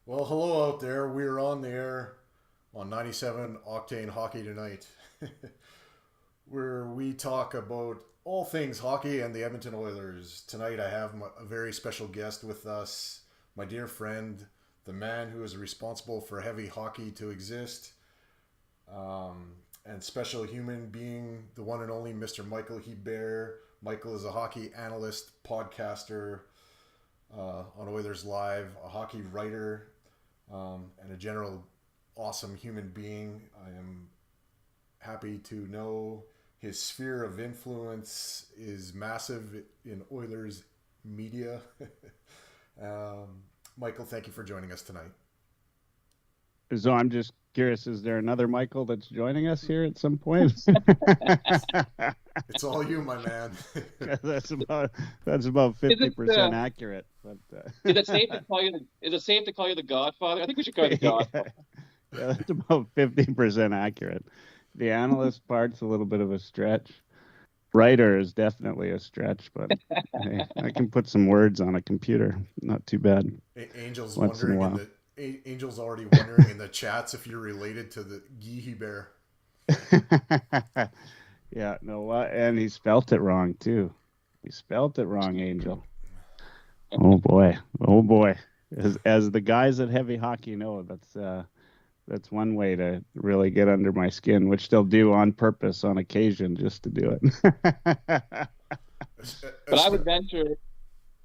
Well, hello out there. We're on the air on 97 Octane Hockey tonight, where we talk about all things hockey and the Edmonton Oilers. Tonight I have a very special guest with us, my dear friend, the man who is responsible for heavy hockey to exist, and special human being, the one and only Mr. Michael Hebert. Michael is a hockey analyst, podcaster on Oilers Live, a hockey writer, and a general awesome human being. I am happy to know his sphere of influence is massive in Oilers media. Michael, thank you for joining us tonight. So I'm just curious, is there another Michael that's joining us here at some point? It's all you, my man. That's about 50% accurate. But, is it safe to call you? Is it safe to call you the Godfather? I think we should call you the Godfather. Yeah, that's about 50% accurate. The analyst part's a little bit of a stretch. Writer is definitely a stretch, but hey, I can put some words on a computer. Not too bad. Angel's Once in a while. Angel's already wondering in the chats if you're related to the Guy Hebert. Yeah, no, and he spelt it wrong too. He spelt it wrong, Angel. Oh boy. As the guys at Heavy Hockey know, that's one way to really get under my skin, which they'll do on purpose on occasion just to do it. But I would venture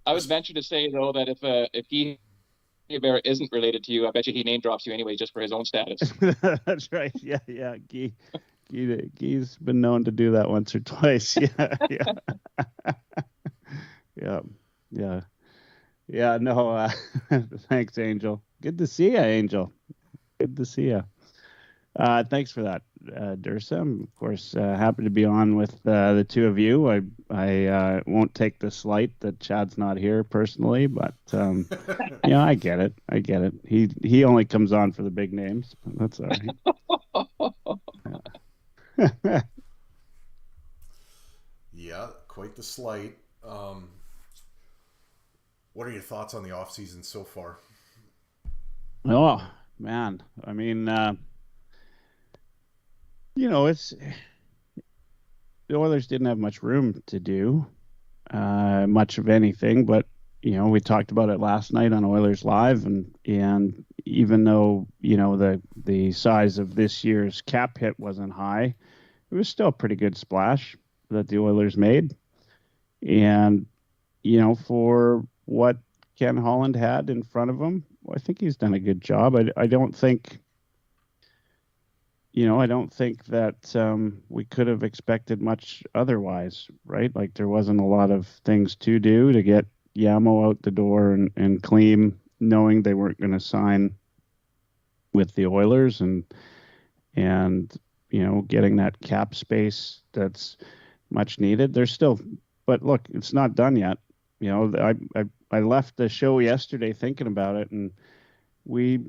to say though that if he Bear isn't related to you, I bet you he name drops you anyway just for his own status. That's right. Yeah. Guy's been known to do that once or twice. Yeah. No, thanks, Angel. Good to see you, Angel. Good to see you. Thanks for that, Dursum. Of course, happy to be on with the two of you. I won't take the slight that Chad's not here personally, but I get it. He only comes on for the big names. But that's all right. Yeah, quite the slight. What are your thoughts on the offseason so far? Oh man, I mean. It's the Oilers didn't have much room to do much of anything, but we talked about it last night on Oilers Live, and even though the size of this year's cap hit wasn't high, it was still a pretty good splash that the Oilers made, and for what Ken Holland had in front of him, I think he's done a good job. I don't think. I don't think that we could have expected much otherwise, right? Like there wasn't a lot of things to do to get Yamo out the door and Kleem, knowing they weren't going to sign with the Oilers and getting that cap space that's much needed. There's still, but look, it's not done yet. I left the show yesterday thinking about it, and we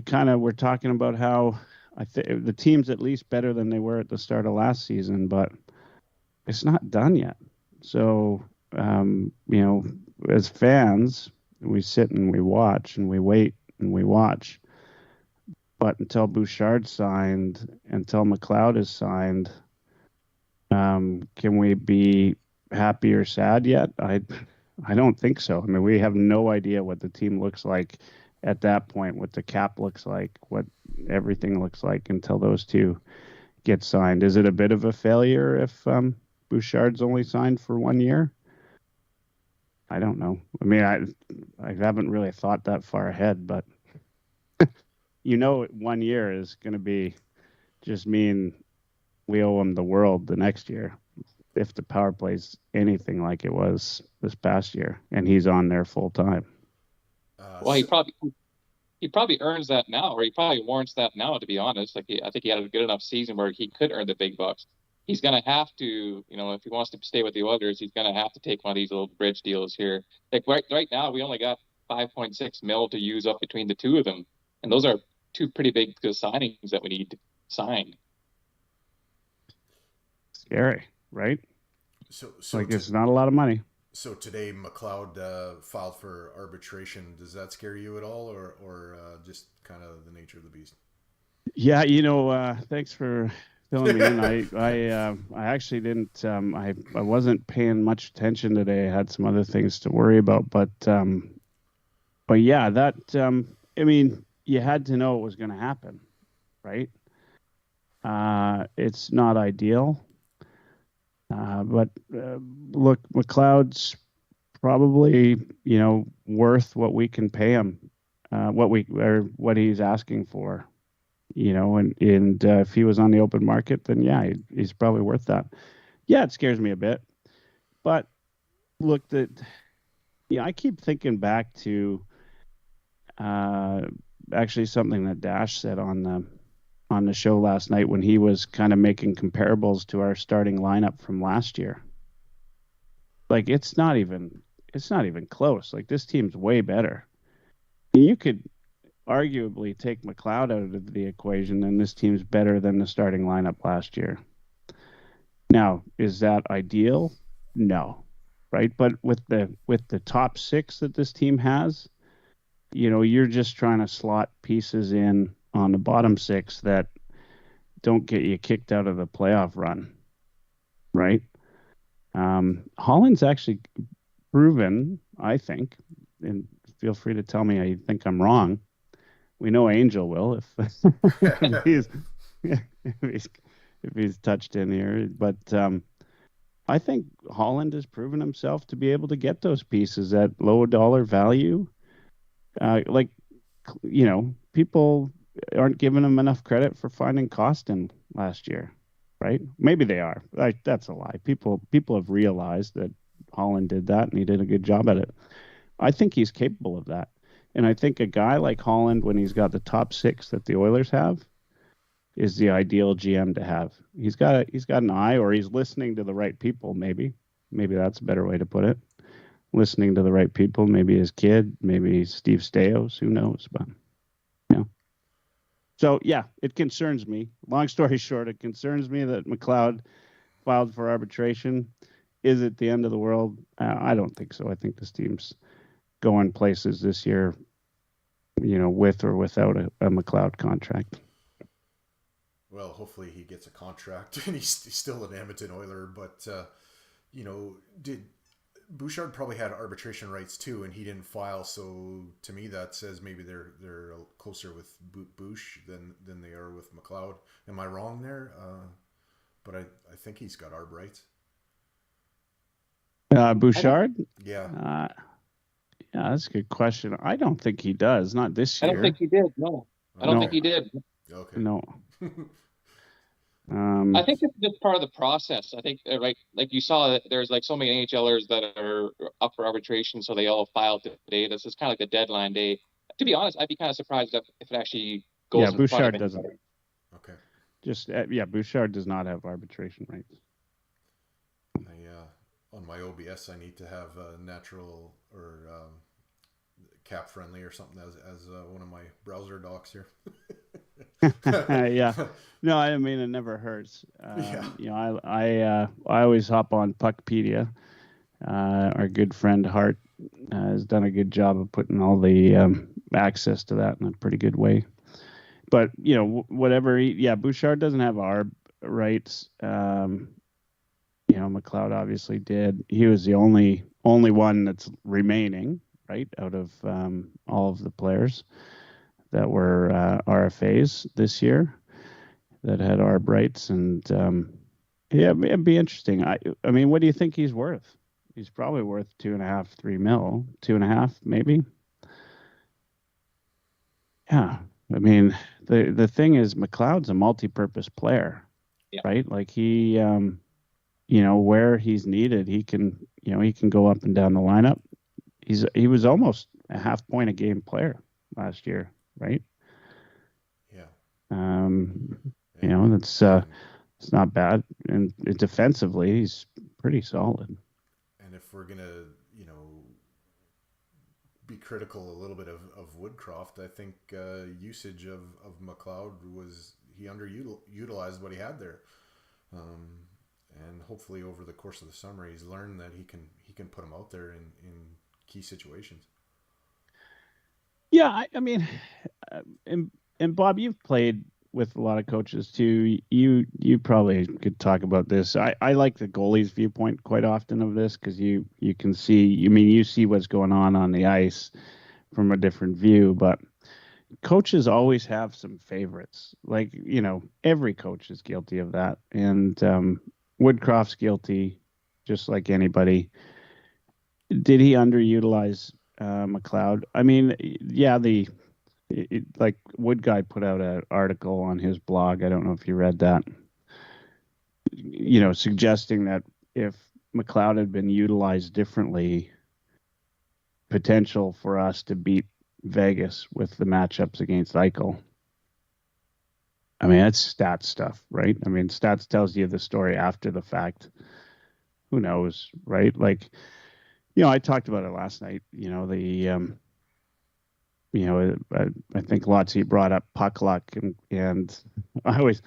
kind of were talking about how I think the team's at least better than they were at the start of last season, but it's not done yet. So, as fans, we sit and we watch and we wait and we watch. But until Bouchard's signed, until McLeod is signed, can we be happy or sad yet? I don't think so. I mean, we have no idea what the team looks like at that point, what the cap looks like, what everything looks like until those two get signed. Is it a bit of a failure if Bouchard's only signed for 1 year? I don't know. I mean, I haven't really thought that far ahead, but 1 year is going to just mean we owe him the world the next year if the power play's anything like it was this past year and he's on there full time. Well, he probably earns that now, or he probably warrants that now, to be honest. I think he had a good enough season where he could earn the big bucks. He's going to have to, if he wants to stay with the Oilers, he's going to have to take one of these little bridge deals here. Like right now, we only got $5.6 million to use up between the two of them. And those are two pretty big signings that we need signed. Scary, right? So it's not a lot of money. So today McLeod filed for arbitration. Does that scare you at all, or just kind of the nature of the beast? Yeah, thanks for filling me in. I actually didn't. I wasn't paying much attention today. I had some other things to worry about, but yeah, that. I mean, you had to know it was going to happen, right? It's not ideal. But look, McLeod's probably, worth what we can pay him, what he's asking for, and if he was on the open market, then yeah, he's probably worth that. Yeah, it scares me a bit, but look, I keep thinking back to actually something that Dash said on the show last night when he was kind of making comparables to our starting lineup from last year. Like it's not even close. Like this team's way better. You could arguably take McLeod out of the equation and this team's better than the starting lineup last year. Now, is that ideal? No. Right? But with the top six that this team has, you're just trying to slot pieces in on the bottom six that don't get you kicked out of the playoff run, right? Holland's actually proven, I think, and feel free to tell me I think I'm wrong. We know Angel will if he's touched in here, but I think Holland has proven himself to be able to get those pieces at low dollar value. People aren't giving him enough credit for finding Costin last year, right? Maybe they are. That's a lie. People have realized that Holland did that and he did a good job at it. I think he's capable of that. And I think a guy like Holland, when he's got the top six that the Oilers have, is the ideal GM to have. He's got an eye, or he's listening to the right people, maybe. Maybe that's a better way to put it. Listening to the right people, maybe his kid, maybe Steve Stais, who knows, but So, yeah, it concerns me. Long story short, it concerns me that McLeod filed for arbitration. Is it the end of the world? I don't think so. I think this team's going places this year, with or without a McLeod contract. Well, hopefully he gets a contract and he's still an Edmonton Oiler. But, Bouchard probably had arbitration rights too, and he didn't file. So to me, that says maybe they're closer with Bouch than they are with McLeod. Am I wrong there? But I think he's got arb rights. Bouchard? Yeah. Yeah, that's a good question. I don't think he does. Not this year. I don't think he did. No, I don't think he did. Okay. No. I think it's just part of the process. I think like you saw that there's like so many NHLers that are up for arbitration, so they all filed today. This is kind of like the deadline day. To be honest, I'd be kind of surprised if it actually goes in front of Bouchard anybody. doesn't. Okay. Just Bouchard does not have arbitration rights. On my OBS, I need to have natural or cap friendly or something as one of my browser docs here. Yeah, no, I mean it never hurts. I always hop on Puckpedia. Our good friend Hart has done a good job of putting all the access to that in a pretty good way. But whatever, Bouchard doesn't have ARB rights. McLeod obviously did. He was the only one that's remaining, right, out of all of the players that were RFAs this year that had ARB rights. And it'd be interesting. I mean, what do you think he's worth? He's probably worth 2.5, 3 mil, 2.5 maybe. Yeah, I mean the thing is McLeod's a multi-purpose player, right? Like he, where he's needed, he can go up and down the lineup. He was almost a half point a game player last year, right? Yeah. That's it's not bad, and defensively he's pretty solid. And if we're gonna, be critical a little bit of Woodcroft, I think usage of McLeod he underutilized what he had there, and hopefully over the course of the summer he's learned that he can put him out there in key situations. Yeah, I mean, and Bob, you've played with a lot of coaches too. You probably could talk about this. I like the goalie's viewpoint quite often of this because you can see. You see what's going on the ice from a different view, but coaches always have some favorites. Like every coach is guilty of that, and Woodcroft's guilty, just like anybody. Did he underutilize McLeod? I mean, yeah, like Wood Guy put out an article on his blog. I don't know if you read that. Suggesting that if McLeod had been utilized differently, potential for us to beat Vegas with the matchups against Eichel. I mean, that's stats stuff, right? I mean, stats tells you the story after the fact. Who knows, right? Like, I talked about it last night. I think Lotzi brought up puck luck, and I always,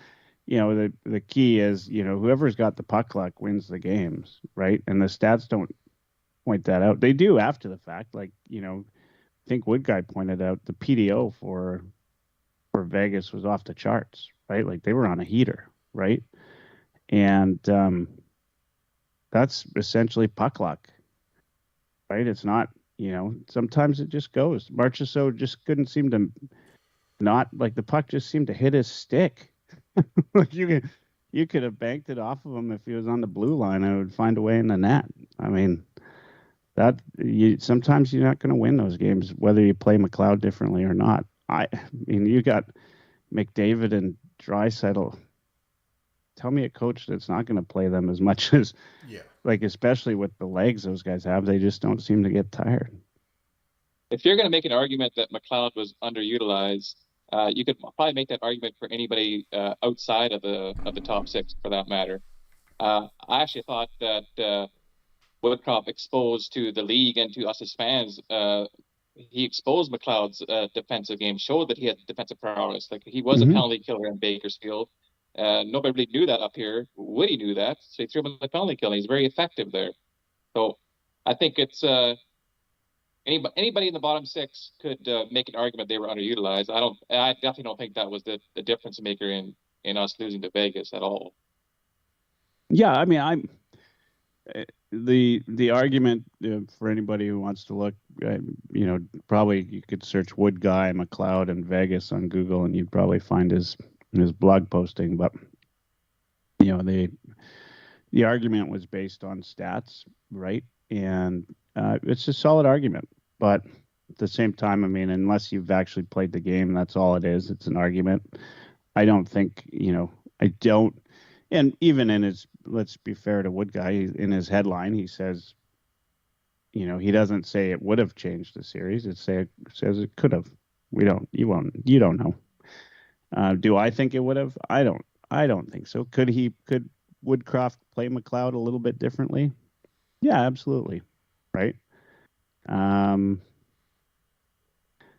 the key is, whoever's got the puck luck wins the games, right? And the stats don't point that out. They do after the fact. Like, I think Wood Guy pointed out the PDO for Vegas was off the charts, right? Like they were on a heater, right? And that's essentially puck luck, right? It's not. Sometimes it just goes. Marchessault just couldn't seem to the puck just seemed to hit his stick. Like you could have banked it off of him if he was on the blue line and it would find a way in the net. I mean, sometimes you're not going to win those games, whether you play McLeod differently or not. I mean, you got McDavid and Draisaitl. Tell me a coach that's not going to play them as much as, like, especially with the legs those guys have, they just don't seem to get tired. If you're going to make an argument that McLeod was underutilized, you could probably make that argument for anybody outside of the top six, for that matter. I actually thought that Woodcroft exposed to the league and to us as fans, he exposed McLeod's defensive game, showed that he had defensive prowess. Like he was a penalty killer in Bakersfield. Nobody really knew that up here. Woody knew that, so he threw him in the penalty kill. He's very effective there. So I think it's anybody in the bottom six could make an argument they were underutilized. I definitely don't think that was the difference maker in us losing to Vegas at all. Yeah, I mean, the argument for anybody who wants to look, probably you could search Wood Guy, McLeod, and Vegas on Google, and you'd probably find his blog posting. But the argument was based on stats, right? And it's a solid argument. But at the same time, I mean, unless you've actually played the game, that's all it is. It's an argument. I don't think, And even in his, let's be fair to Wood Guy, in his headline, he says, he doesn't say it would have changed the series. It says it could have. You don't know. Do I think it would have? I don't think so. Could Woodcroft play McLeod a little bit differently? Yeah, absolutely. Right.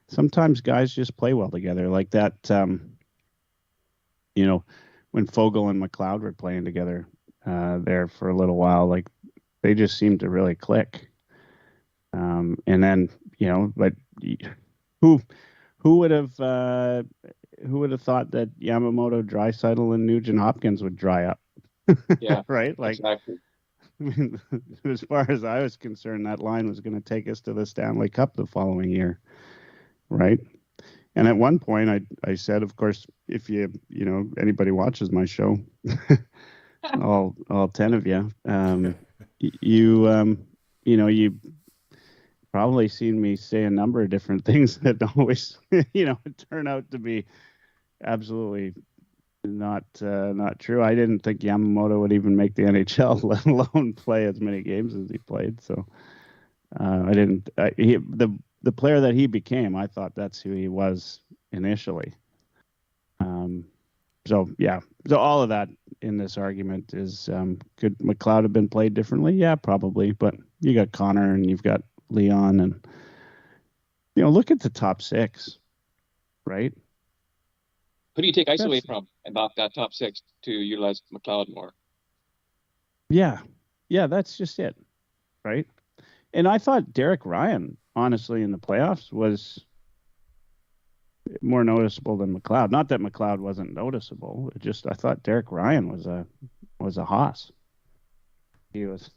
Sometimes guys just play well together like that. When Fogle and McLeod were playing together there for a little while, like they just seemed to really click. And then, but who would have thought that Yamamoto, Draisaitl, and Nugent Hopkins would dry up? Yeah, right. Like, exactly. I mean, as far as I was concerned, that line was going to take us to the Stanley Cup the following year, right? And at one point, I said, of course, if anybody watches my show, all 10 of you, you probably seen me say a number of different things that always, turn out to be absolutely not true. I didn't think Yamamoto would even make the NHL, let alone play as many games as he played. So I didn't. The player that he became, I thought that's who he was initially. So all of that in this argument is could McLeod have been played differently? Yeah, probably. But you got Connor and you've got Leon, and look at the top six, right? Who do you take ice away from about that top six to utilize McLeod more? Yeah, that's just it, right? And I thought Derek Ryan, honestly, in the playoffs was more noticeable than McLeod. Not that McLeod wasn't noticeable. I thought Derek Ryan was a hoss. He was.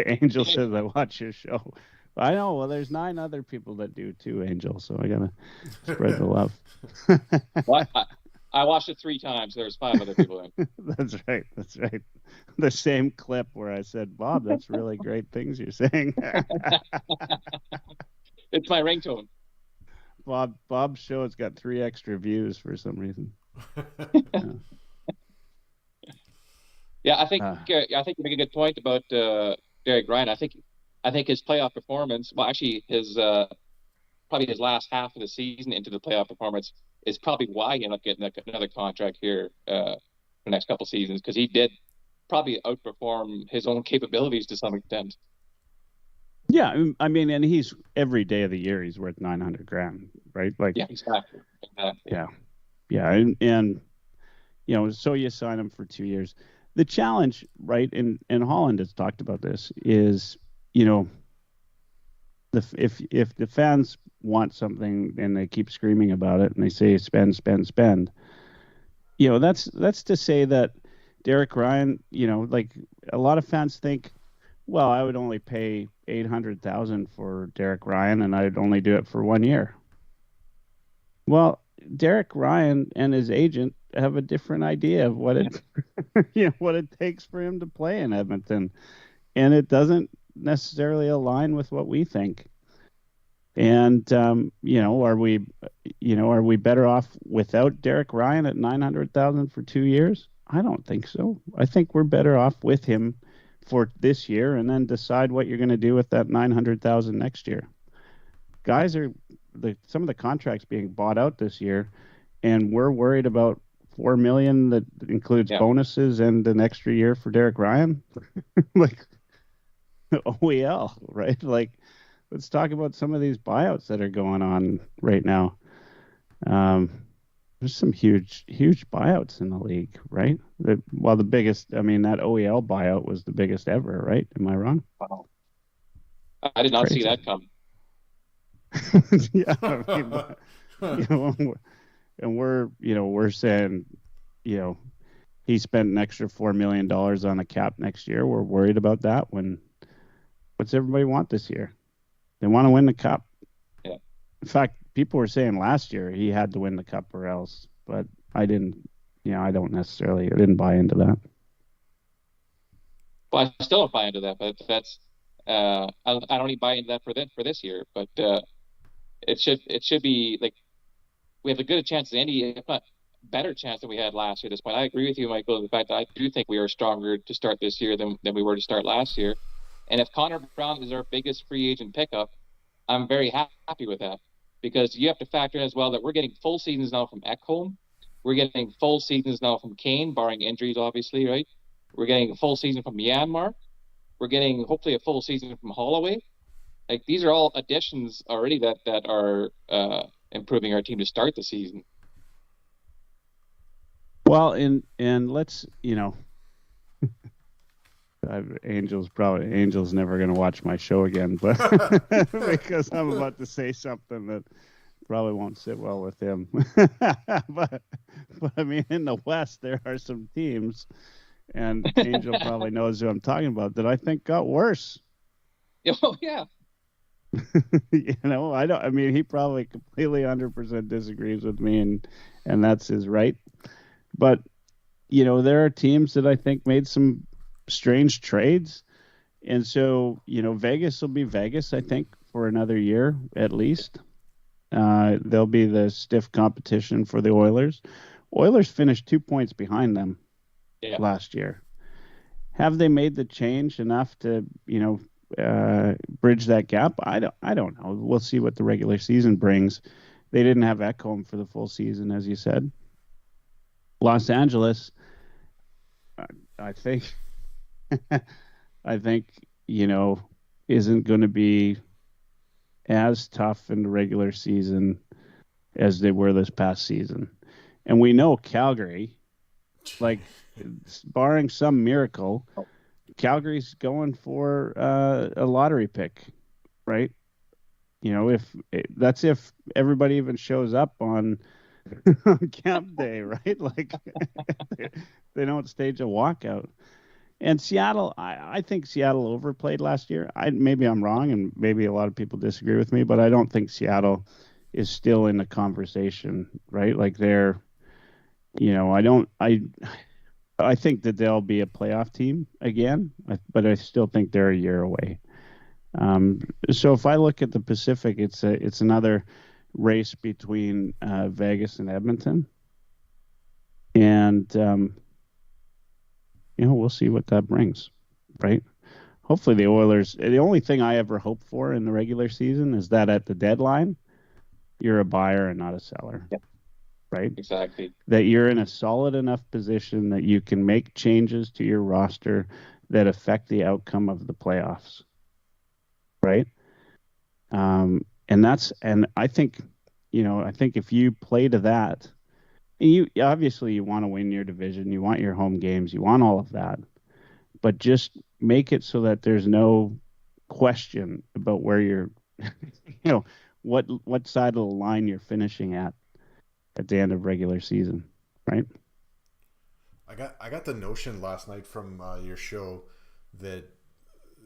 Angel says I watch your show. I know. Well, there's 9 other people that do too, Angel. So I gotta spread the love. Well, I watched it 3 times. There's 5 other people in. That's right. The same clip where I said, Bob, that's really great things you're saying. It's my ringtone. Bob's show has got 3 extra views for some reason. Yeah, I think you make a good point about Derek Ryan. I think his playoff performance, well, actually his probably his last half of the season into the playoff performance is probably why he ended up getting another contract here for the next couple seasons, because he did probably outperform his own capabilities to some extent. Yeah, I mean, and he's every day of the year he's worth $900,000, right? Like, yeah, exactly. Yeah, and so you sign him for 2 years. The challenge, right? And Holland has talked about this is, if the fans want something and they keep screaming about it and they say spend, that's to say that Derek Ryan, like a lot of fans think, well, I would only pay $800,000 for Derek Ryan and I'd only do it for 1 year. Well, Derek Ryan and his agent have a different idea of what it what it takes for him to play in Edmonton, and it doesn't necessarily align with what we think. And are we better off without Derek Ryan at $900,000 for 2 years? I don't think so. I think we're better off with him for this year, and then decide what you're going to do with that $900,000 next year. Guys some of the contracts being bought out this year, and we're worried about $4 million that includes bonuses and an extra year for Derek Ryan. Like OEL, right? Like, let's talk about some of these buyouts that are going on right now. There's some huge buyouts in the league, right? The biggest, that OEL buyout was the biggest ever, right? Am I wrong? Wow. I did not see that come. Yeah, and we're saying, he spent an extra $4 million on a cap next year. We're worried about that. What's everybody want this year? They want to win the cup. Yeah. In fact, people were saying last year he had to win the cup or else, but I didn't. I didn't buy into that. Well, I still don't buy into that, but that's I don't even buy into that for this year. But it should be like we have as good a chance as any, if not better chance than we had last year at this point. I agree with you, Michael, in the fact that I do think we are stronger to start this year than we were to start last year. And if Connor Brown is our biggest free agent pickup, I'm very happy with that, because you have to factor in as well that we're getting full seasons now from Ekholm. We're getting full seasons now from Kane, barring injuries, obviously, right? We're getting a full season from Myanmar. We're getting hopefully a full season from Holloway. Like, these are all additions already that are improving our team to start the season. Well, and let's, Angel's never going to watch my show again, but because I'm about to say something that probably won't sit well with him. but I mean, in the West, there are some teams, and Angel probably knows who I'm talking about, that I think got worse. Oh yeah. He probably completely 100% disagrees with me, and that's his right. But there are teams that I think made some strange trades, and so Vegas will be Vegas, I think, for another year at least. They'll be the stiff competition for the Oilers. Oilers finished 2 points behind them last year. Have they made the change enough to bridge that gap? I don't know. We'll see what the regular season brings. They didn't have Ekholm for the full season, as you said. Los Angeles, I think isn't going to be as tough in the regular season as they were this past season. And we know Calgary, like, barring some miracle, Calgary's going for a lottery pick, right? If everybody even shows up on camp day, right? Like, they don't stage a walkout. And Seattle, I think Seattle overplayed last year. Maybe I'm wrong, and maybe a lot of people disagree with me, but I don't think Seattle is still in the conversation, right? Like, they're, I think that they'll be a playoff team again, but I still think they're a year away. So if I look at the Pacific, it's another race between Vegas and Edmonton, and we'll see what that brings, right? Hopefully the Oilers, the only thing I ever hope for in the regular season is that at the deadline, you're a buyer and not a seller. Yeah. Right? Exactly. That you're in a solid enough position that you can make changes to your roster that affect the outcome of the playoffs. Right? And I think if you play to that, you obviously you want to win your division, you want your home games, you want all of that, but just make it so that there's no question about where you're, what side of the line you're finishing at the end of regular season, right? I got the notion last night from your show that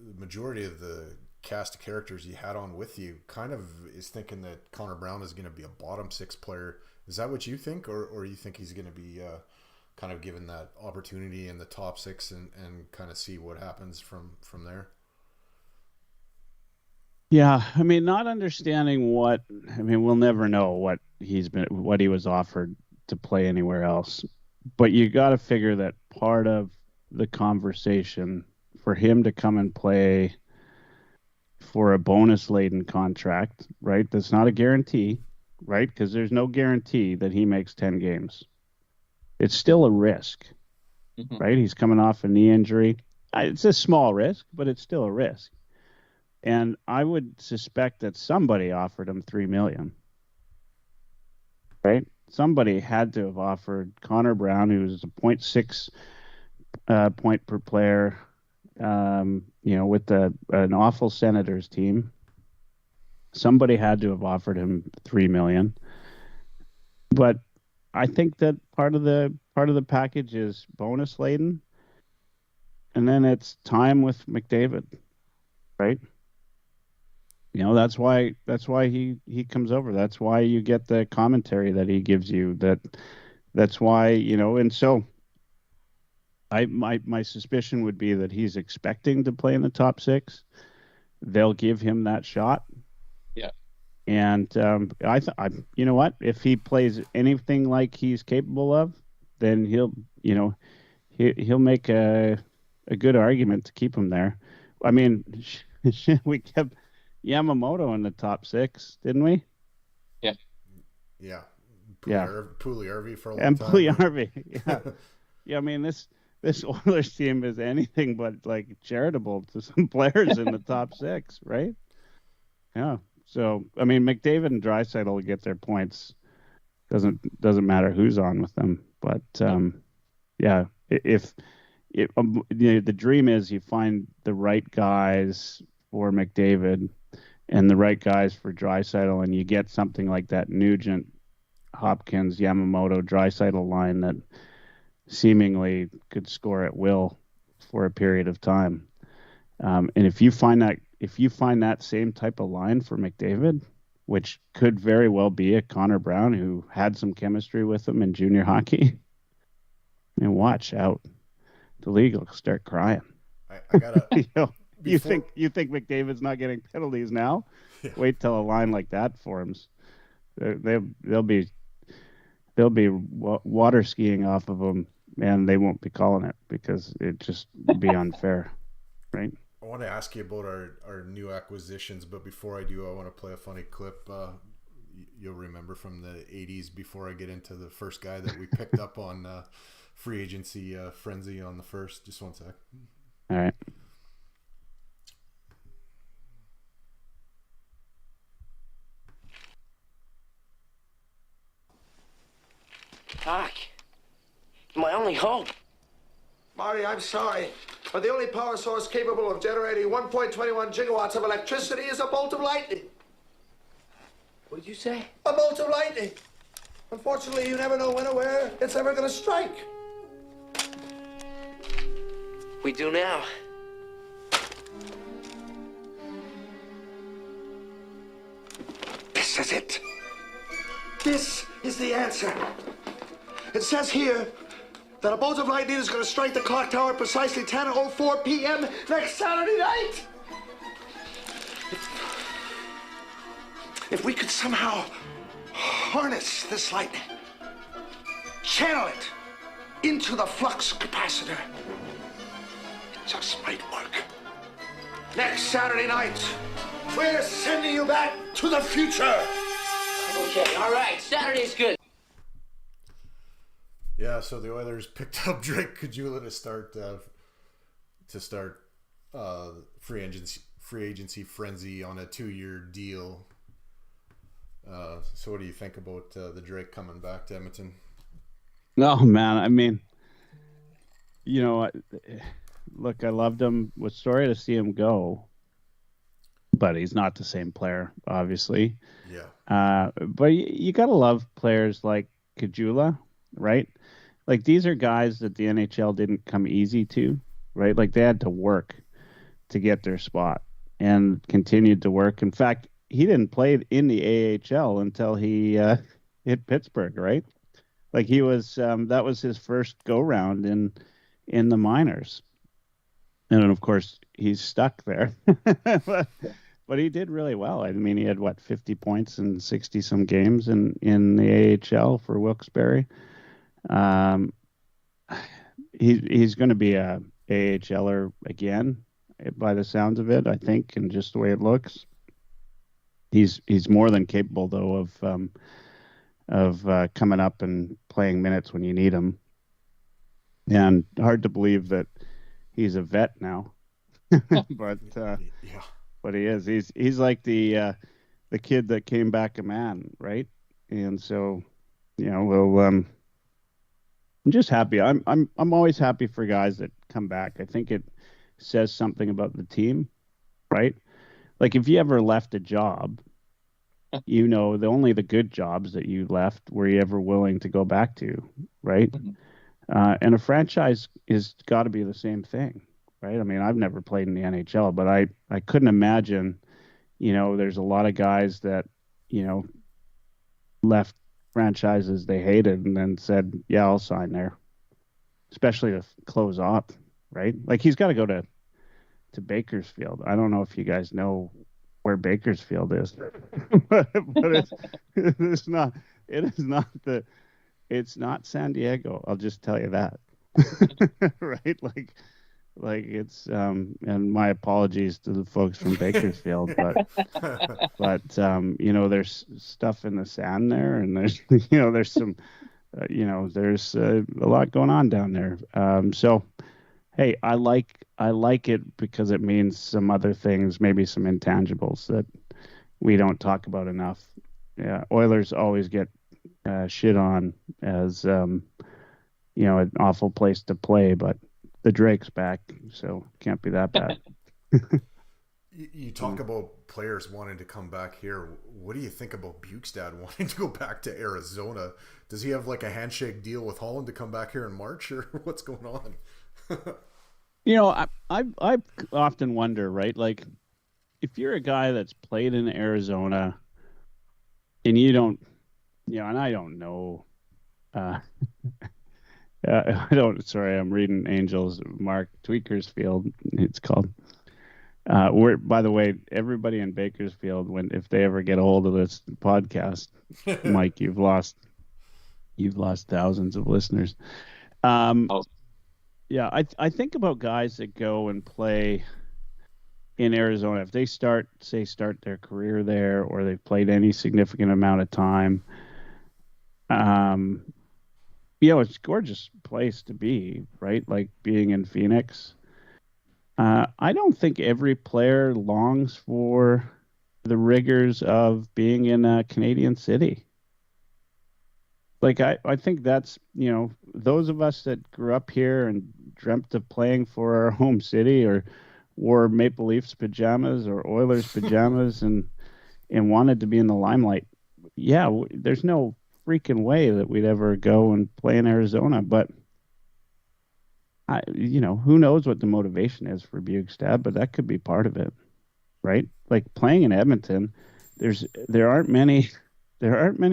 the majority of the cast of characters you had on with you kind of is thinking that Connor Brown is going to be a bottom six player. Is that what you think, or you think he's going to be kind of given that opportunity in the top six and kind of see what happens from there? Yeah, I mean, not understanding we'll never know what he was offered to play anywhere else. But you got to figure that part of the conversation for him to come and play for a bonus-laden contract, right? That's not a guarantee, right? Because there's no guarantee that he makes 10 games. It's still a risk, right? He's coming off a knee injury. It's a small risk, but it's still a risk. And I would suspect that somebody offered him $3 million, right? Somebody had to have offered Connor Brown, who's a 0.6 point per player, with an awful Senators team. Somebody had to have offered him $3 million. But I think that part of the package is bonus laden, and then it's time with McDavid, right? That's why he comes over. That's why you get the commentary that he gives you. That's why, and so my suspicion would be that he's expecting to play in the top six. They'll give him that shot. Yeah. And you know what? If he plays anything like he's capable of, then he'll make a good argument to keep him there. I mean, we kept Yamamoto in the top 6, didn't we? Yeah. Yeah. Puliarvi for a long time. And Puliarvi, yeah. Yeah, I mean, this Oilers team is anything but like charitable to some players in the top 6, right? Yeah. So, I mean, McDavid and Draisaitl will get their points. Doesn't matter who's on with them. But yeah, if the dream is you find the right guys for McDavid and the right guys for Draisaitl, and you get something like that Nugent, Hopkins, Yamamoto, Draisaitl line that seemingly could score at will for a period of time. And if you find that same type of line for McDavid, which could very well be a Connor Brown who had some chemistry with him in junior hockey, and watch out, the league will start crying. I gotta. You think McDavid's not getting penalties now? Yeah. Wait till a line like that forms. They'll be water skiing off of them, and they won't be calling it because it just would be unfair, right? I want to ask you about our new acquisitions, but before I do, I want to play a funny clip. You'll remember from the 80s before I get into the first guy that we picked up on free agency frenzy on the first. Just one sec. All right. Doc, you're my only hope. Marty, I'm sorry, but the only power source capable of generating 1.21 gigawatts of electricity is a bolt of lightning. What did you say? A bolt of lightning. Unfortunately, you never know when or where it's ever going to strike. We do now. This is it. This is the answer. It says here that a bolt of lightning is going to strike the clock tower at precisely 10:04 p.m. next Saturday night. If we could somehow harness this lightning, channel it into the flux capacitor, it just might work. Next Saturday night, we're sending you back to the future. Okay, all right. Saturday's good. Yeah, so the Oilers picked up Drake Caggiula to start free agency frenzy on a 2-year deal. So what do you think about the Drake coming back to Edmonton? No, man. I mean, look, I loved him. Was sorry to see him go, but he's not the same player, obviously. Yeah. But you gotta love players like Caggiula, right? Like, these are guys that the NHL didn't come easy to, right? Like, they had to work to get their spot and continued to work. In fact, he didn't play in the AHL until he hit Pittsburgh, right? Like, he was that was his first go round in the minors, and then, of course, he's stuck there. But he did really well. I mean, he had 50 points in 60 some games in the AHL for Wilkes-Barre. He's going to be a AHLer again, by the sounds of it, I think, and just the way it looks. He's more than capable, though, of coming up and playing minutes when you need him. And hard to believe that he's a vet now, but yeah. But he is. He's like the kid that came back a man, right? And so, I'm just happy. I'm always happy for guys that come back. I think it says something about the team, right? Like, if you ever left a job, only the good jobs that you left were you ever willing to go back to, right? Mm-hmm. And a franchise is got to be the same thing, right? I mean, I've never played in the NHL, but I couldn't imagine, there's a lot of guys that, left franchises they hated and then said, yeah, I'll sign there, especially to close off, right? Like, he's got to go to Bakersfield. I don't know if you guys know where Bakersfield is, but it's not. It is not It's not San Diego. I'll just tell you that. Right? Like it's and my apologies to the folks from Bakersfield, but there's stuff in the sand there, and there's some there's a lot going on down there. So hey, I like it because it means some other things, maybe some intangibles that we don't talk about enough. Yeah, Oilers always get shit on as an awful place to play, but the Drake's back, so can't be that bad. You talk about players wanting to come back here. What do you think about Bukestad wanting to go back to Arizona? Does he have like a handshake deal with Holland to come back here in March, or what's going on? I often wonder, right? Like, if you're a guy that's played in Arizona and you don't, and I don't know, sorry, I'm reading Angels, Mark Tweakersfield, it's called. By the way, everybody in Bakersfield, if they ever get a hold of this podcast, Mike, you've lost thousands of listeners. Yeah, I think about guys that go and play in Arizona. If they start their career there, or they've played any significant amount of time, it's a gorgeous place to be, right? Like being in Phoenix. I don't think every player longs for the rigors of being in a Canadian city. Like, I think that's, those of us that grew up here and dreamt of playing for our home city, or wore Maple Leafs pajamas or Oilers pajamas and wanted to be in the limelight. Yeah, there's no freaking way that we'd ever go and play in Arizona, but who knows what the motivation is for Bukestad, but that could be part of it, right? Like playing in Edmonton, there aren't many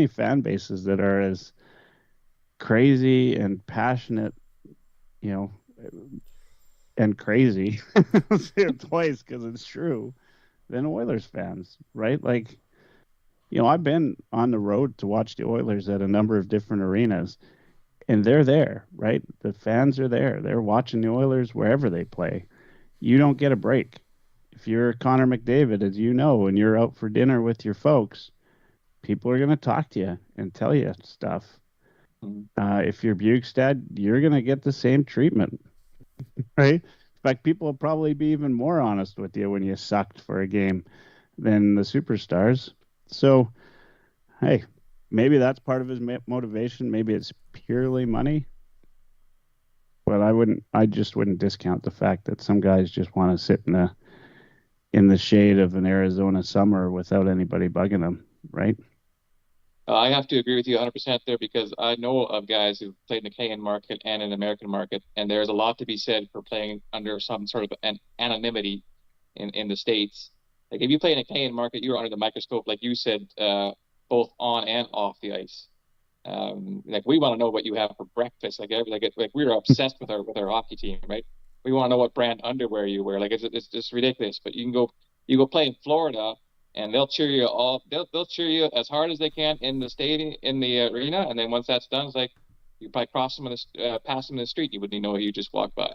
fan bases that are as crazy and passionate, and crazy. I'll say it twice because it's true, than Oilers fans, right? Like, I've been on the road to watch the Oilers at a number of different arenas, and they're there, right? The fans are there. They're watching the Oilers wherever they play. You don't get a break. If you're Connor McDavid, as you know, and you're out for dinner with your folks, people are going to talk to you and tell you stuff. If you're Bukestad, you're going to get the same treatment, right? In fact, people will probably be even more honest with you when you sucked for a game than the superstars. So, hey, maybe that's part of his motivation. Maybe it's purely money. But I just wouldn't discount the fact that some guys just want to sit in the shade of an Arizona summer without anybody bugging them, right? I have to agree with you 100% there, because I know of guys who've played in the Canadian market and in the American market, and there's a lot to be said for playing under some sort of an anonymity in the States. Like, if you play in a Canadian market, you're under the microscope, like you said, both on and off the ice. Like, we want to know what you have for breakfast. Like we were obsessed with our hockey team, right? We want to know what brand underwear you wear. Like, it's just ridiculous. But you go play in Florida, and they'll cheer you all. They'll cheer you as hard as they can in the stadium, in the arena, and then once that's done, it's like you probably pass them in the street. You wouldn't even know you just walked by.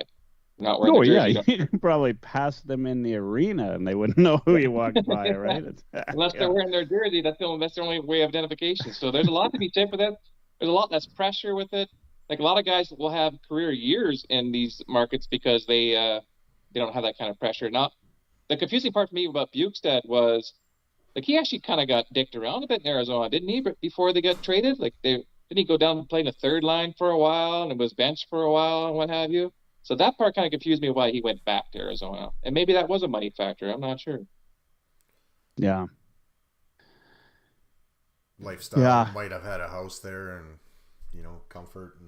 Not wearing jersey. Yeah, you can probably pass them in the arena, and they wouldn't know who you walked by, right? Unless they're wearing their jersey, that's the only way of identification. So there's a lot to be said for that. There's a lot less pressure with it. Like, a lot of guys will have career years in these markets because they don't have that kind of pressure. Now, the confusing part for me about Bukestad was, like, he actually kind of got dicked around a bit in Arizona, didn't he? Before they got traded, like, didn't he go down and play in the third line for a while and was benched for a while and what have you? So that part kind of confused me why he went back to Arizona, and maybe that was a money factor. I'm not sure. Yeah. Lifestyle, might have had a house there, and comfort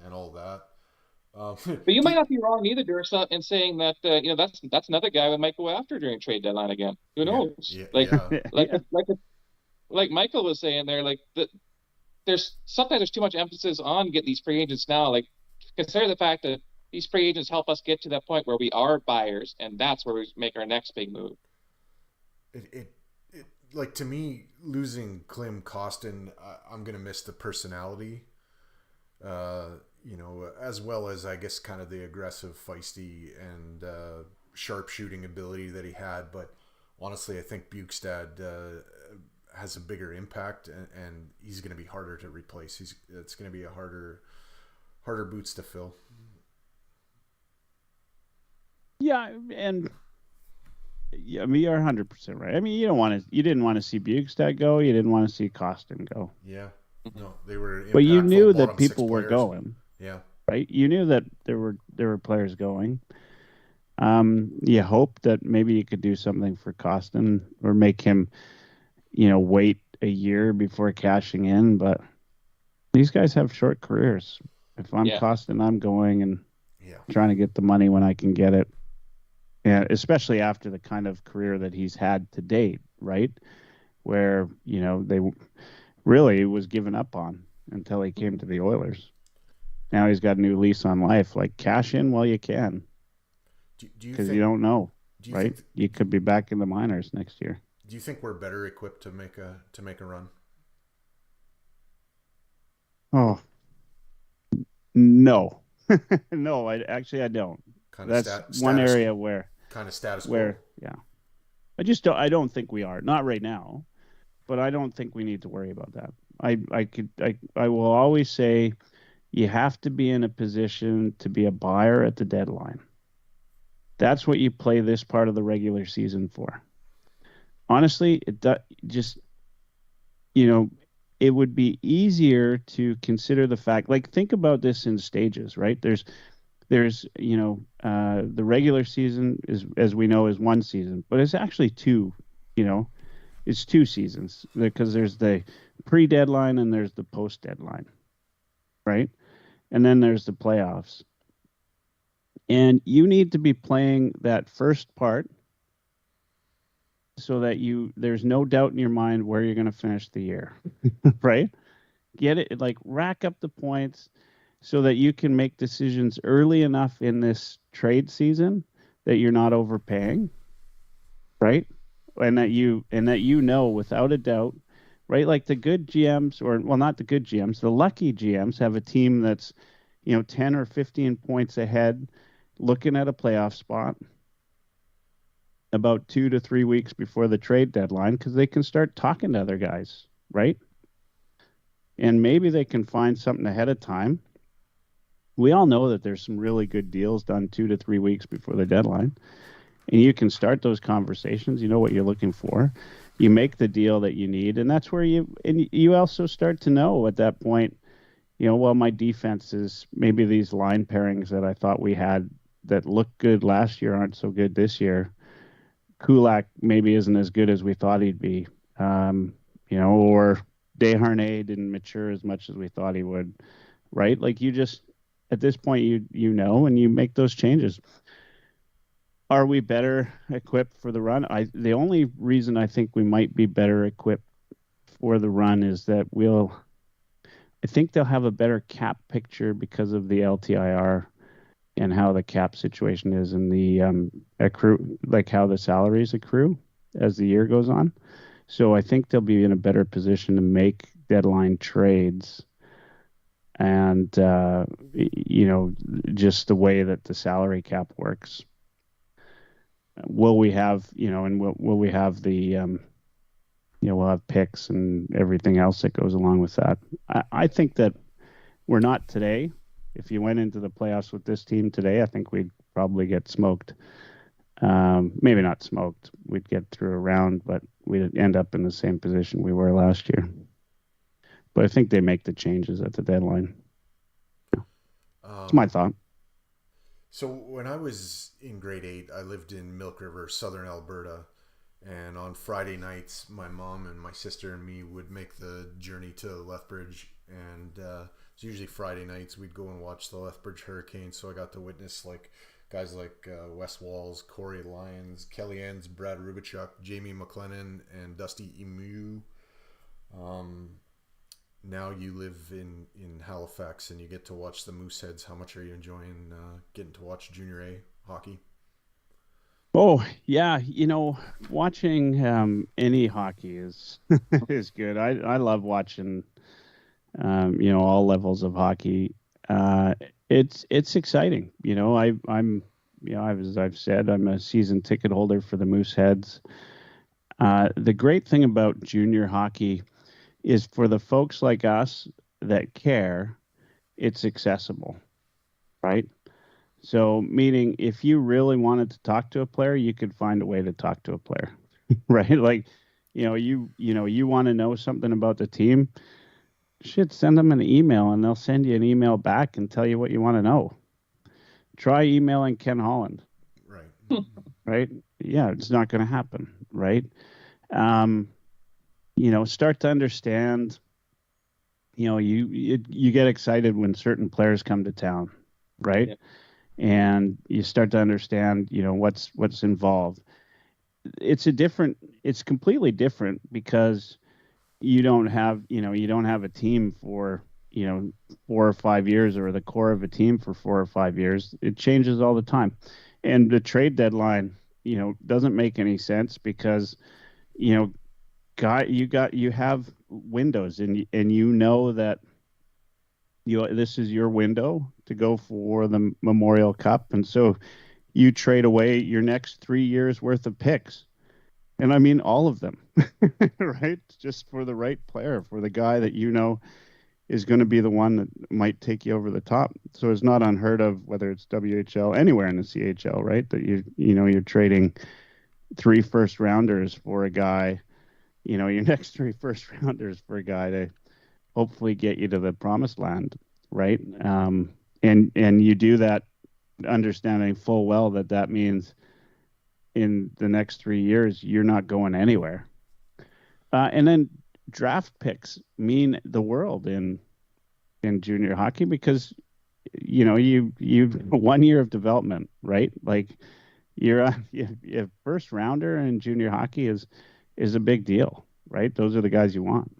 and all that. But you might not be wrong either, Dursa, in saying that that's another guy we might go after during trade deadline again. Who knows? Like Michael was saying there, like there's too much emphasis on getting these free agents now. Like, consider the fact that these free agents help us get to that point where we are buyers, and that's where we make our next big move. like, to me, losing Klim Kostin, I'm going to miss the personality, as well as, I guess, kind of the aggressive, feisty, and sharp shooting ability that he had. But honestly, I think Bukestad has a bigger impact, and he's going to be harder to replace. It's going to be a harder boots to fill. Yeah, and I mean, you're 100% right. I mean, you didn't want to see Bukestad go. You didn't want to see Kostin go. Yeah, no, they were. But you knew that people were going. Yeah, right. You knew that there were players going. You hope that maybe you could do something for Kostin or make him, wait a year before cashing in. But these guys have short careers. If I'm Kostin, I'm going and trying to get the money when I can get it. Yeah, especially after the kind of career that he's had to date, right? Where, they really was given up on until he came to the Oilers. Now he's got a new lease on life. Like, cash in while you can. Because you don't know, right? You could be back in the minors next year. Do you think we're better equipped to make a run? Oh, no. No, I don't. That's one area where kind of status quo. Yeah. I don't think we are. Not right now, but I don't think we need to worry about that. I will always say you have to be in a position to be a buyer at the deadline. That's what you play this part of the regular season for. Honestly, it would be easier to consider the fact, like, think about this in stages, right? There's the regular season is, as we know, is one season, but it's actually two, it's two seasons because there's the pre-deadline and there's the post-deadline, right? And then there's the playoffs. And you need to be playing that first part so that there's no doubt in your mind where you're going to finish the year, right? Get it, like, rack up the points so that you can make decisions early enough in this trade season that you're not overpaying, right? And that without a doubt, right? Like, the good GMs, not the good GMs, the lucky GMs have a team that's, 10 or 15 points ahead, looking at a playoff spot about 2 to 3 weeks before the trade deadline, because they can start talking to other guys, right? And maybe they can find something ahead of time. We all know that there's some really good deals done 2 to 3 weeks before the deadline. And you can start those conversations. You know what you're looking for. You make the deal that you need. And that's where you also start to know at that point, my defense is, maybe these line pairings that I thought we had that looked good last year aren't so good this year. Kulak maybe isn't as good as we thought he'd be. Or Desharnais didn't mature as much as we thought he would, right? Like, you just, at this point, and you make those changes. Are we better equipped for the run? The only reason I think we might be better equipped for the run is that I think they'll have a better cap picture because of the LTIR and how the cap situation is and the accrue, like how the salaries accrue as the year goes on. So I think they'll be in a better position to make deadline trades. And, just the way that the salary cap works. Will we have, and will we have the, we'll have picks and everything else that goes along with that. I think that we're not today. If you went into the playoffs with this team today, I think we'd probably get smoked. Maybe not smoked. We'd get through a round, but we'd end up in the same position we were last year. But I think they make the changes at the deadline. It's my thought. So when I was in grade 8, I lived in Milk River, southern Alberta. And on Friday nights, my mom and my sister and me would make the journey to Lethbridge. And it's usually Friday nights we'd go and watch the Lethbridge Hurricanes. So I got to witness guys like Wes Walls, Corey Lyons, Kelly Enns, Brad Rubichuk, Jamie McLennan, and Dusty Emu. Now you live in Halifax and you get to watch the Mooseheads. How much are you enjoying getting to watch Junior A hockey? Oh yeah, watching any hockey is is good. I love watching all levels of hockey. It's exciting. As I've said, I'm a season ticket holder for the Mooseheads. The great thing about junior hockey is for the folks like us that care, it's accessible, right? So, meaning if you really wanted to talk to a player, you could find a way to talk to a player, right? Like, you want to know something about the team, send them an email and they'll send you an email back and tell you what you want to know. Try emailing Ken Holland. Right. Right? Yeah, it's not going to happen, right? Start to understand, you get excited when certain players come to town, right? Yeah. And you start to understand, what's involved. It's completely different because you don't have a team for, 4 or 5 years, or the core of a team for 4 or 5 years. It changes all the time. And the trade deadline, doesn't make any sense because, you have windows and that this is your window to go for the Memorial Cup. And so you trade away your next 3 years worth of picks. And I mean, all of them, right? Just for the right player, for the guy that is going to be the one that might take you over the top. So it's not unheard of, whether it's WHL, anywhere in the CHL, right? That you're trading 3 first rounders for a guy, your next 3 first rounders for a guy to hopefully get you to the promised land, right? And you do that understanding full well that means in the next 3 years you're not going anywhere. And then draft picks mean the world in junior hockey because you 1 year of development, right? Like you're a first rounder in junior hockey is a big deal, right? Those are the guys you want.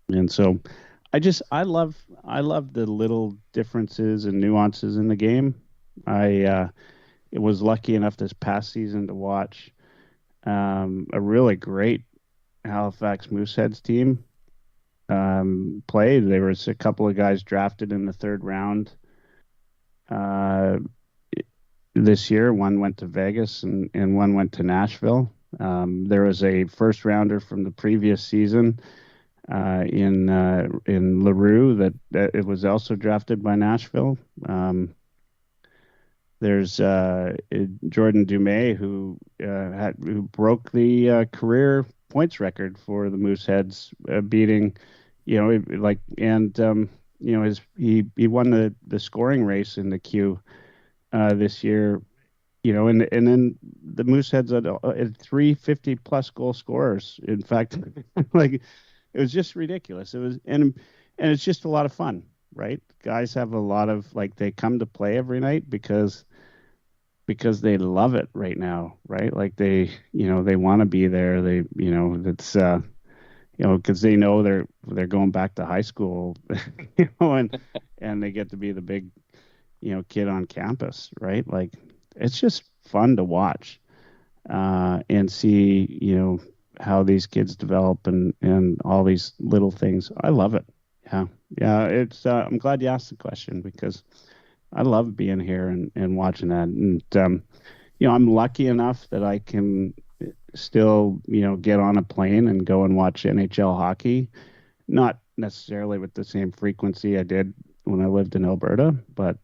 And so I love the little differences and nuances in the game. I was lucky enough this past season to watch a really great Halifax Mooseheads team play. There was a couple of guys drafted in the 3rd round this year. One went to Vegas and one went to Nashville. There was a first rounder from the previous season in LaRue that it was also drafted by Nashville. There's Jordan Dumais who broke the career points record for the Mooseheads, beating, he won the scoring race in the Q this year, and then the Mooseheads had 350 plus goal scorers. In fact, like it was just ridiculous. It was, and it's just a lot of fun, right? Guys have a lot of, they come to play every night because they love it right now, right? Like they want to be there. They, it's, because they know they're going back to high school, and they get to be the big, kid on campus, right? Like it's just fun to watch, and see, how these kids develop and all these little things. I love it. Yeah. It's, I'm glad you asked the question because I love being here and watching that. And, I'm lucky enough that I can still, get on a plane and go and watch NHL hockey, not necessarily with the same frequency I did when I lived in Alberta, but,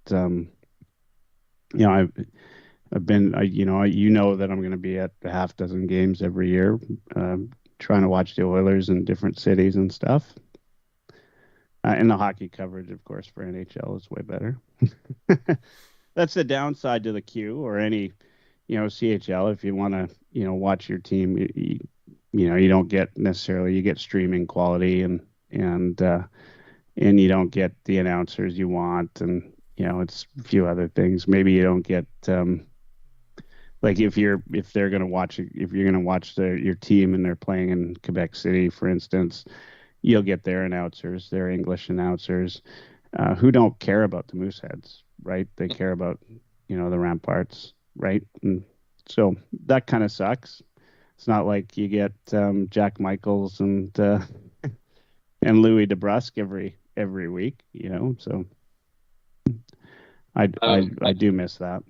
I've been, that I'm going to be at a half dozen games every year, trying to watch the Oilers in different cities and stuff. And the hockey coverage, of course, for NHL is way better. That's the downside to the Q or any, CHL. If you want to, watch your team, you don't get necessarily, you get streaming quality and you don't get the announcers you want. And, it's a few other things. Maybe you don't get, if you're going to watch your team and they're playing in Quebec City, for instance, you'll get their announcers, their English announcers, who don't care about the Mooseheads, right? They care about, the Ramparts, right? And So that kind of sucks. It's not like you get Jack Michaels and Louis DeBrusque every week, So I do miss that.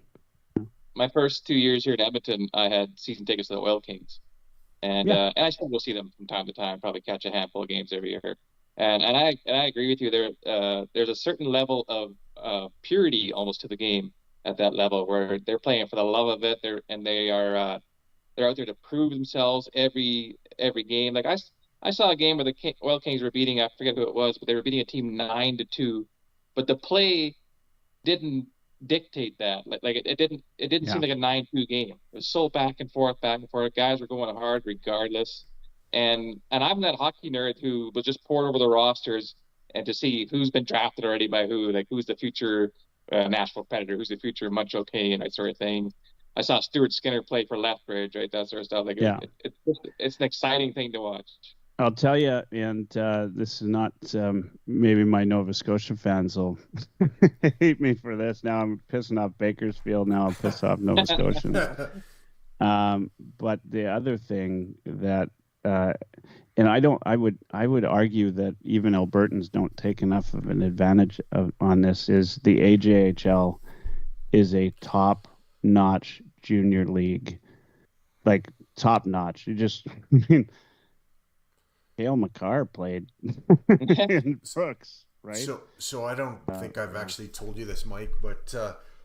My first 2 years here in Edmonton, I had season tickets to the Oil Kings, and I still go see them from time to time. Probably catch a handful of games every year. And I agree with you. There's a certain level of purity almost to the game at that level where they're playing for the love of it. They're out there to prove themselves every game. Like I saw a game where the Oil Kings were beating, I forget who it was, but they were beating a team 9-2, but the play didn't dictate that. Like it didn't seem like a 9-2 game. It was so back and forth. Guys were going hard regardless. And I'm that hockey nerd who was just poured over the rosters and to see who's been drafted already by who, like who's the future Nashville Predator, who's the future Montreal Canadian, that sort of thing. I saw Stuart Skinner play for Lethbridge, right? That sort of stuff. Like it's an exciting thing to watch. I'll tell you, and this is not maybe my Nova Scotia fans will hate me for this. Now I'm pissing off Bakersfield. Now I'll piss off Nova Scotians. But the other thing that, and I would argue that even Albertans don't take enough of an advantage on this, is the AJHL is a top-notch junior league, like top-notch. You just, Hale McCarr played in Brooks, right? So I don't think I've actually told you this, Mike, but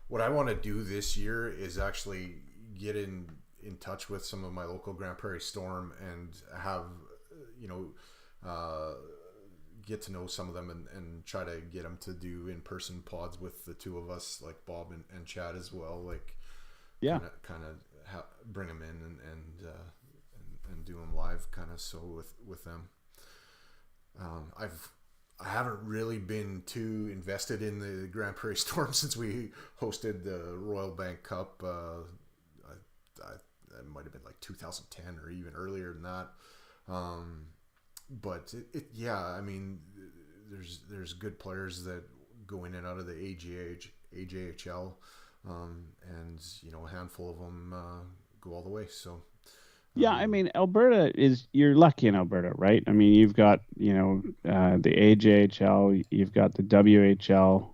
what I want to do this year is actually get in touch with some of my local Grand Prairie Storm and have, get to know some of them and try to get them to do in-person pods with the two of us, like Bob and Chad as well. Like, kind of bring them in and do them live, kind of. So with them, I haven't really been too invested in the Grand Prairie Storm since we hosted the Royal Bank Cup. That might have been like 2010 or even earlier than that. But I mean, there's good players that go in and out of the AJHL, and a handful of them go all the way. So. Yeah, I mean, Alberta you're lucky in Alberta, right? I mean, you've got, the AJHL, you've got the WHL,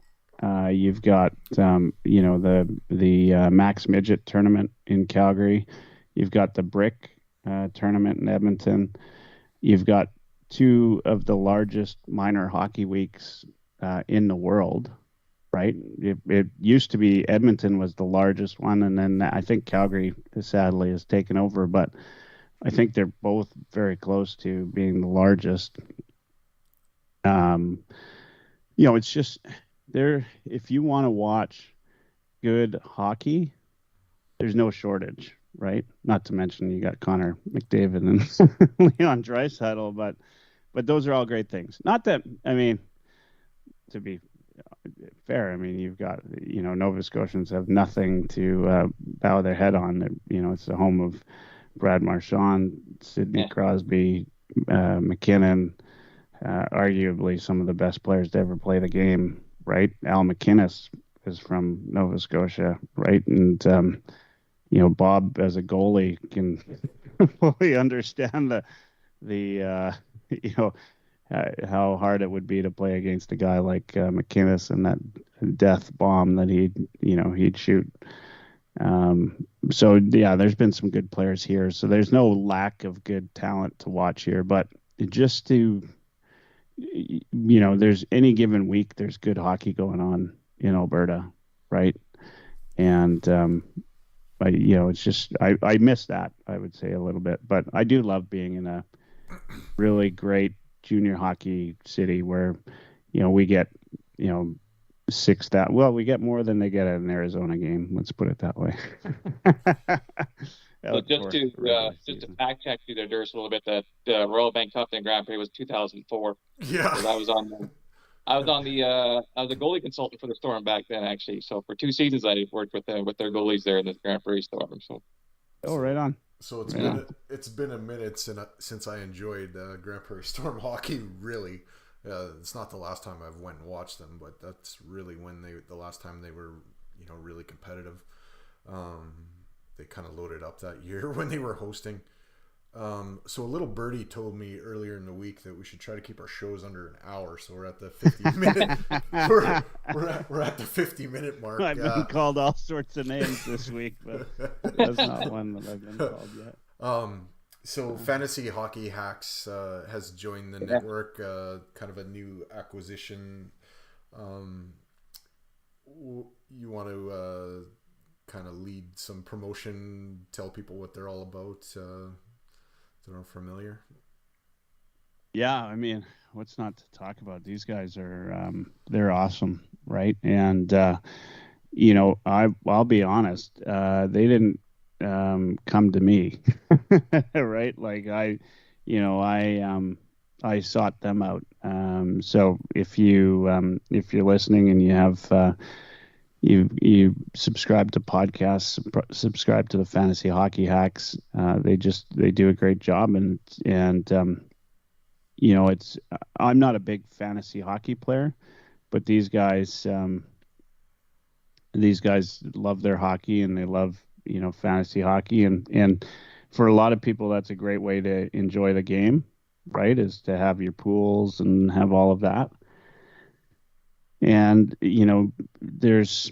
you've got, the Max Midget tournament in Calgary, you've got the Brick tournament in Edmonton, you've got two of the largest minor hockey weeks in the world, right? It used to be Edmonton was the largest one, and then I think Calgary sadly has taken over, but I think they're both very close to being the largest. It's just there. If you want to watch good hockey, there's no shortage, right? Not to mention you got Connor McDavid and Leon Draisaitl, but those are all great things. Not that, I mean, to be fair, I mean, you've got, Nova Scotians have nothing to bow their head on. It's the home of Brad Marchand, Sidney Crosby, McKinnon, arguably some of the best players to ever play the game, right? Al McInnes is from Nova Scotia, right? And, Bob as a goalie can fully understand the how hard it would be to play against a guy like McInnes and that death bomb that he'd shoot. There's been some good players here, so there's no lack of good talent to watch here, but just to, there's any given week, there's good hockey going on in Alberta, right? And, it's just, I miss that, I would say, a little bit, but I do love being in a really great junior hockey city where, we get, 6,000. Well, we get more than they get at an Arizona game. Let's put it that way. So just to fact check you there, Durs, a little bit, that Royal Bank Cup in Grand Prix was 2004. Yeah, I was a goalie consultant for the Storm back then, actually. So for 2 seasons, I worked with their goalies there in the Grand Prix Storm. So. Oh, right on. So it's been a minute since I enjoyed Grand Prairie Storm hockey. Really, it's not the last time I've went and watched them, but that's really when the last time they were really competitive. they kind of loaded up that year when they were hosting. So a little birdie told me earlier in the week that we should try to keep our shows under an hour. So we're at the 50-minute. we're at the 50-minute mark. I've been called all sorts of names this week, but that's not one that I've been called yet. So Fantasy Hockey Hacks has joined the network. Kind of a new acquisition. You want to kind of lead some promotion, tell people what they're all about. They're unfamiliar. Yeah, I mean, what's not to talk about? These guys are they're awesome, right? And I'll be honest, they didn't come to me, right? Like I sought them out. So if you're listening and you have you subscribe to podcasts, subscribe to the Fantasy Hockey Hacks. They do a great job, and I'm not a big fantasy hockey player, but these guys love their hockey and they love fantasy hockey, and for a lot of people that's a great way to enjoy the game, right? Is to have your pools and have all of that. And there's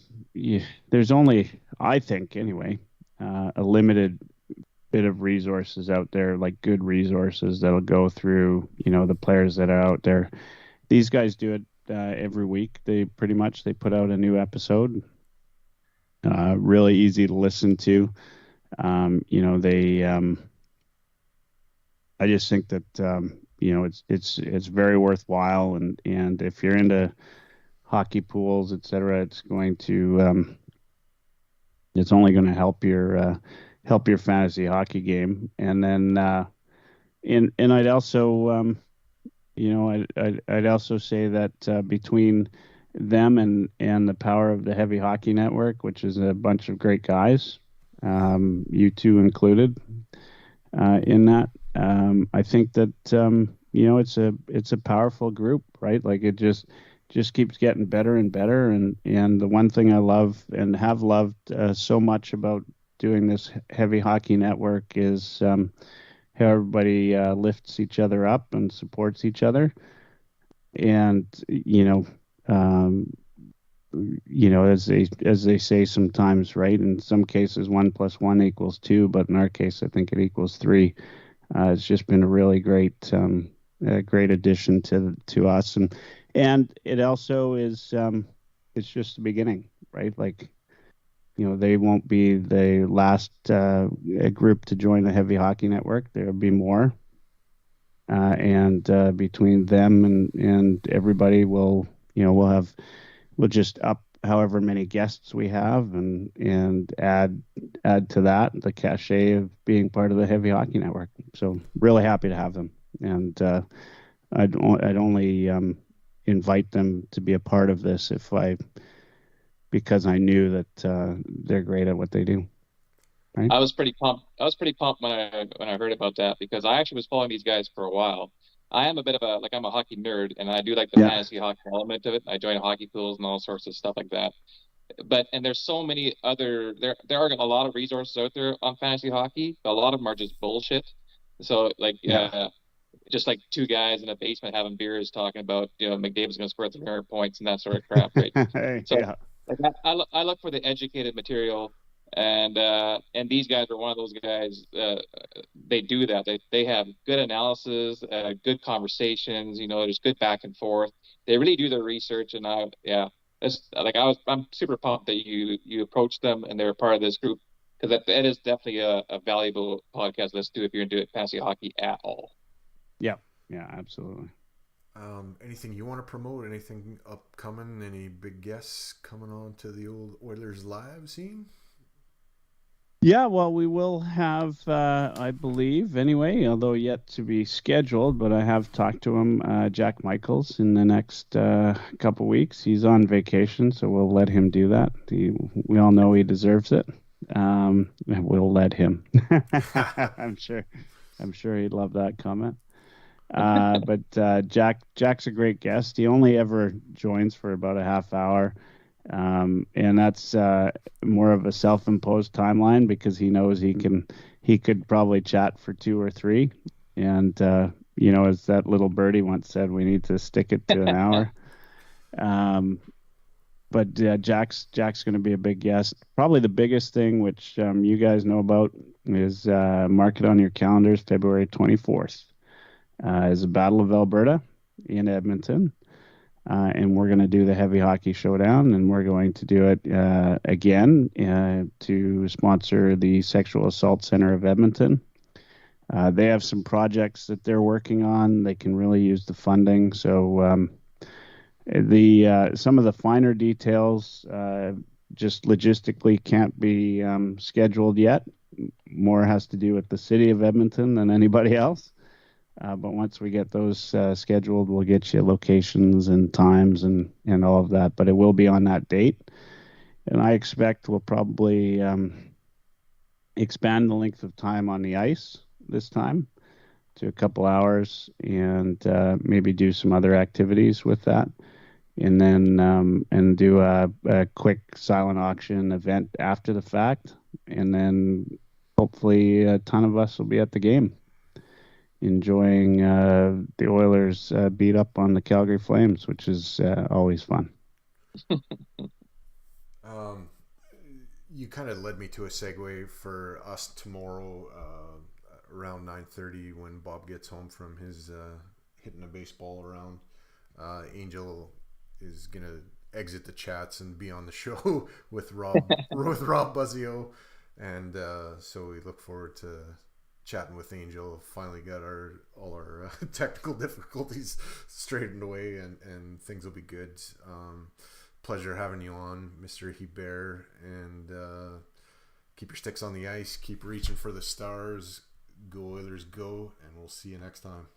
only, I think anyway, a limited bit of resources out there, like good resources that'll go through the players that are out there. These guys do it every week. They put out a new episode. Really easy to listen to. I just think that it's very worthwhile, and if you're into hockey pools, etc., it's going to it's only going to help your fantasy hockey game. And then and I'd also I'd also say that between them and the power of the Heavy Hockey Network, which is a bunch of great guys, you two included in that, I think that it's a powerful group, right? Like it just keeps getting better and better. And the one thing I love and have loved so much about doing this Heavy Hockey Network is how everybody lifts each other up and supports each other. And, as they say sometimes, right? In some cases, 1 + 1 = 2, but in our case, I think it equals 3. It's just been a really great addition to us. And it also is, it's just the beginning, right? Like, they won't be the last group to join the Heavy Hockey Network. There'll be more. And between them and everybody, we'll just up however many guests we have and add to that the cachet of being part of the Heavy Hockey Network. So really happy to have them. And I'd only invite them to be a part of this because I knew that they're great at what they do. Right? I was pretty pumped when I heard about that, because I actually was following these guys for a while. I am a bit of I'm a hockey nerd, and I do like the fantasy hockey element of it. I join hockey pools and all sorts of stuff like that. And there's so many other, there are a lot of resources out there on fantasy hockey. A lot of them are just bullshit. So just like two guys in a basement having beers talking about, McDavid's going to score 300 points and that sort of crap, right? So I look for the educated material, and these guys are one of those guys. They do that. They have good analysis, good conversations. There's good back and forth. They really do their research, and I'm super pumped that you approached them and they're part of this group, because that is definitely a valuable podcast. Let's do if you're into fantasy hockey at all. Yeah, absolutely. Anything you want to promote? Anything upcoming? Any big guests coming on to the old Oilers Live scene? Yeah, well, we will have, I believe, anyway, although yet to be scheduled, but I have talked to him, Jack Michaels, in the next couple weeks. He's on vacation, so we'll let him do that. We all know he deserves it. We'll let him. I'm sure he'd love that comment. But Jack's a great guest. He only ever joins for about a half hour. And that's more of a self-imposed timeline because he knows he could probably chat for 2 or 3. And, as that little birdie once said, we need to stick it to an hour. But Jack's going to be a big guest. Probably the biggest thing, which you guys know about, is mark it on your calendars. February 24th is the Battle of Alberta in Edmonton. And we're going to do the Heavy Hockey Showdown, and we're going to do it again to sponsor the Sexual Assault Center of Edmonton. They have some projects that they're working on. They can really use the funding. So some of the finer details just logistically can't be scheduled yet. More has to do with the city of Edmonton than anybody else. But once we get those scheduled, we'll get you locations and times and all of that. But it will be on that date. And I expect we'll probably expand the length of time on the ice this time to a couple hours and maybe do some other activities with that. And then and do a quick silent auction event after the fact. And then hopefully a ton of us will be at the game, enjoying the Oilers beat up on the Calgary Flames, which is always fun. You kind of led me to a segue for us tomorrow around 9:30 when Bob gets home from his hitting a baseball around. Angel is going to exit the chats and be on the show with Rob Buzzio. And so we look forward to chatting with Angel. Finally got all our technical difficulties straightened away, and things will be good. Pleasure having you on, Mr. Hebert, and keep your sticks on the ice, keep reaching for the stars. Go Oilers, go, and we'll see you next time.